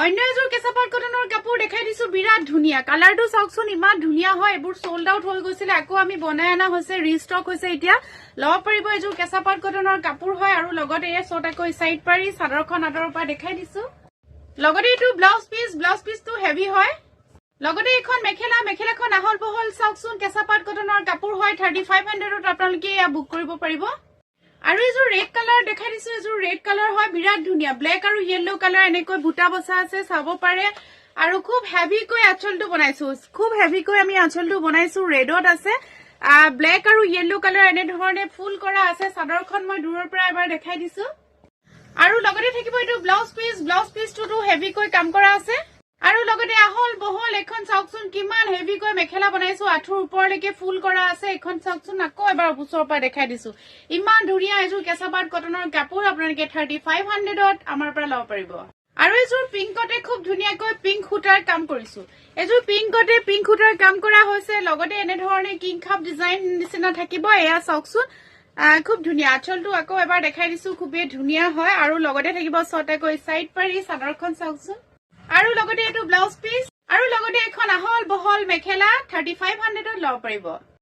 অন্য এযোৰ কেঁচাপাট কটনৰ কাপোৰ দেখাই দিছো বিৰাট ধুনীয়া কালাৰটো চাওকচোন ইমান ধুনীয়া হয় এবোৰ সোল্ড আউট হৈ গৈছিল আকৌ আমি বনাই আনা হৈছে ৰিষ্টক হৈছে এতিয়া লব পাৰিব এযোৰ কেঁচাপাট কটনৰ কাপোৰ হয় আৰু লগতে এই শৰ্ট আকৌ সাইড পাৰি চাদৰখন আদৰৰ পৰা দেখাই দিছো লগতে এইটো ব্লাউজ পিসটো হেভি হয় লগতে এখন মেখেলাখন আহল বহল চাওকচোন কেঁচাপাট কটনৰ কাপোৰ হয় 3500ত আপোনালোকে ইয়া বুক কৰিব পাৰিব আৰু এযোৰ ৰেড কালাৰ দেখাই দিছো এযোৰ ৰেড কালাৰ হয় বিৰাট ধুনীয়া ব্লেক আৰু ইয়েলো কালাৰ এনেকৈ বুটা বসা আছে চাব পাৰে আৰু খুব হেভিকৈ আঁচলটো বনাইছো খুব হেভিকৈ আমি আঁচলটো বনাইছো ৰেডত আছে ব্লেক আৰু ইয়েলো কালাৰ এনে ধৰণে ফুল কৰা আছে চাদৰখন মই দূৰৰ পৰা এবাৰ দেখাই দিছো আৰু লগতে থাকিব এইটো ব্লাউজ পিসটো হেভিকৈ কাম কৰা আছে আৰু লগতে আহল বহল এখন চাওকচোন কিমান হেভিকৈ মেখেলা বনাইছো আঠুৰ ওপৰলৈকে ফুল কৰা আছে এখন চাওকচোন আকৌ এবাৰ ওচৰৰ পৰা দেখাই দিছো ইমান ধুনীয়া এযোৰ কেঁচাপাট কটনৰ কাপোৰ আপোনালোকে 3500ত আমাৰ পৰা লব পাৰিব আৰু এযোৰ পিংকতে খুব ধুনীয়াকৈ পিংক সূতাৰ কাম কৰিছো এযোৰ পিংকতে পিংক সূতাৰ কাম কৰা হৈছে লগতে এনে ধৰণে কিং খাপ ডিজাইন নিচিনা থাকিব এয়া চাওকচোন খুব ধুনীয়া আঁচলটো আকৌ এবাৰ দেখাই দিছো খুবেই ধুনীয়া হয় আৰু লগতে থাকিব ছটাকৈ সাইড পাৰি চাদৰখন চাওকচোন আৰু লগতে এইটো ব্লাউজ পিস আৰু লগতে এখন আহল বহল মেখেলা 3500ত লব পাৰিব